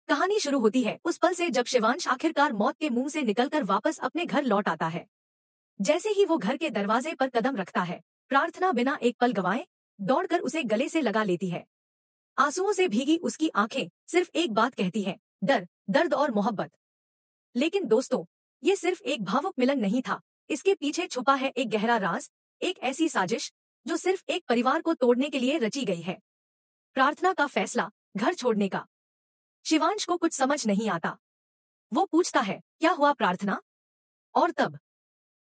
कहानी शुरू होती है उस पल से जब शिवांश आखिरकार मौत के मुंह से निकलकर वापस अपने घर लौट आता है। जैसे ही वो घर के दरवाजे पर कदम रखता है, प्रार्थना बिना एक पल गवाए दौड़कर उसे गले से लगा लेती है। आंसुओं से भीगी उसकी आंखें सिर्फ एक बात कहती हैं, डर, दर्द और मोहब्बत। लेकिन दोस्तों, ये सिर्फ एक भावुक मिलन नहीं था, इसके पीछे छुपा है एक गहरा राज, एक ऐसी साजिश जो सिर्फ एक परिवार को तोड़ने के लिए रची गई है। प्रार्थना का फैसला, घर छोड़ने का। शिवांश को कुछ समझ नहीं आता। वो पूछता है, क्या हुआ प्रार्थना? और तब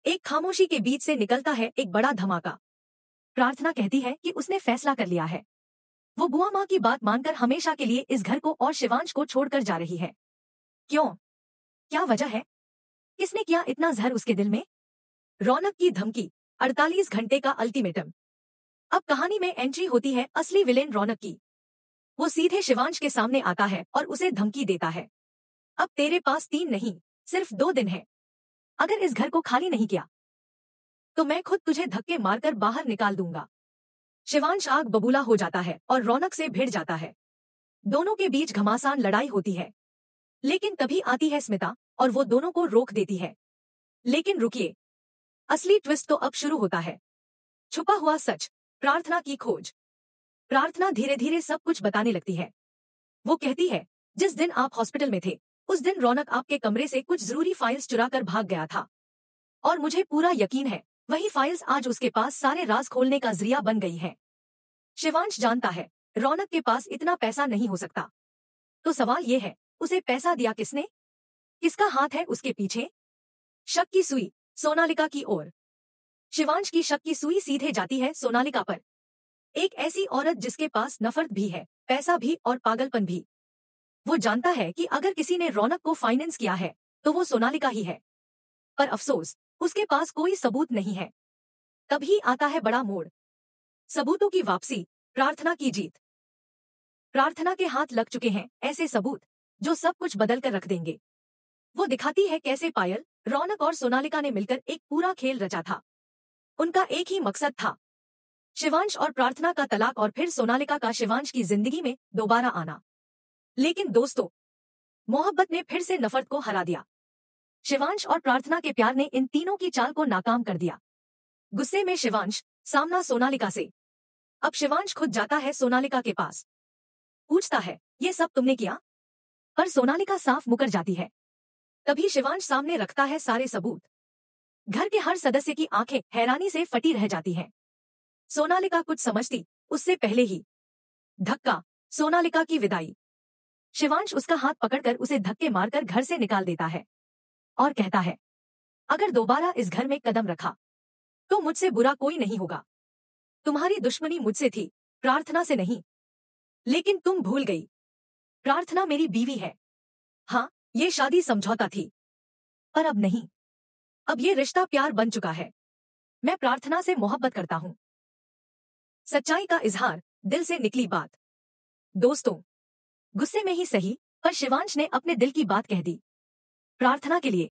एक खामोशी के बीच से निकलता है एक बड़ा धमाका। प्रार्थना कहती है कि उसने फैसला कर लिया है। वो बुआ माँ की बात मानकर हमेशा के लिए इस घर को और शिवांश को छोड़कर जा रही है। क्यों? क्या वजह है? किसने किया इतना जहर उसके दिल में? रौनक की धमकी, 48 घंटे का अल्टीमेटम। अब कहानी में एंट्री होती है असली विलेन रौनक की। वो सीधे शिवांश के सामने आता है और उसे धमकी देता है, अब तेरे पास 3 नहीं, सिर्फ 2 दिन है। अगर इस घर को खाली नहीं किया तो मैं खुद तुझे धक्के मारकर बाहर निकाल दूंगा। शिवांश आग बबूला हो जाता है और रौनक से भिड़ जाता है। दोनों के बीच घमासान लड़ाई होती है, लेकिन तभी आती है स्मिता और वो दोनों को रोक देती है। लेकिन रुकिए, असली ट्विस्ट तो अब शुरू होता है। छुपा हुआ सच, प्रार्थना की खोज। प्रार्थना धीरे धीरे सब कुछ बताने लगती है। वो कहती है, जिस दिन आप हॉस्पिटल में थे उस दिन रौनक आपके कमरे से कुछ जरूरी फाइल्स चुराकर भाग गया था। और मुझे पूरा यकीन है वही फाइल्स आज उसके पास सारे राज खोलने का जरिया बन गई है। शिवांश जानता है रौनक के पास इतना पैसा नहीं हो सकता। तो सवाल ये है, उसे पैसा दिया किसने? किसका हाथ है उसके पीछे? शक की सुई सोनालिका की ओर। शिवांश की शक की सुई सीधे जाती है सोनालिका पर। एक ऐसी औरत जिसके पास नफरत भी है, पैसा भी और पागलपन भी। वो जानता है कि अगर किसी ने रौनक को फाइनेंस किया है तो वो सोनालिका ही है। पर अफसोस, उसके पास कोई सबूत नहीं है। तभी आता है बड़ा मोड़। सबूतों की वापसी, प्रार्थना की जीत। प्रार्थना के हाथ लग चुके हैं ऐसे सबूत जो सब कुछ बदल कर रख देंगे। वो दिखाती है कैसे पायल, रौनक और सोनालिका ने मिलकर एक पूरा खेल रचा था। उनका एक ही मकसद था, शिवांश और प्रार्थना का तलाक और फिर सोनालिका का शिवांश की जिंदगी में दोबारा आना। लेकिन दोस्तों, मोहब्बत ने फिर से नफरत को हरा दिया। शिवांश और प्रार्थना के प्यार ने इन तीनों की चाल को नाकाम कर दिया। गुस्से में शिवांश, सामना सोनालिका से। अब शिवांश खुद जाता है सोनालिका के पास, पूछता है, ये सब तुमने किया? पर सोनालिका साफ मुकर जाती है। तभी शिवांश सामने रखता है सारे सबूत। घर के हर सदस्य की आंखें हैरानी से फटी रह जाती हैं। सोनालिका कुछ समझती उससे पहले ही। धक्का, सोनालिका की विदाई। शिवांश उसका हाथ पकड़कर उसे धक्के मारकर घर से निकाल देता है और कहता है, अगर दोबारा इस घर में कदम रखा तो मुझसे बुरा कोई नहीं होगा। तुम्हारी दुश्मनी मुझसे थी, प्रार्थना से नहीं। लेकिन तुम भूल गई, प्रार्थना मेरी बीवी है। हाँ, ये शादी समझौता थी, पर अब नहीं। अब ये रिश्ता प्यार बन चुका है। मैं प्रार्थना से मोहब्बत करता हूँ। सच्चाई का इजहार, दिल से निकली बात। दोस्तों, गुस्से में ही सही, पर शिवांश ने अपने दिल की बात कह दी। प्रार्थना के लिए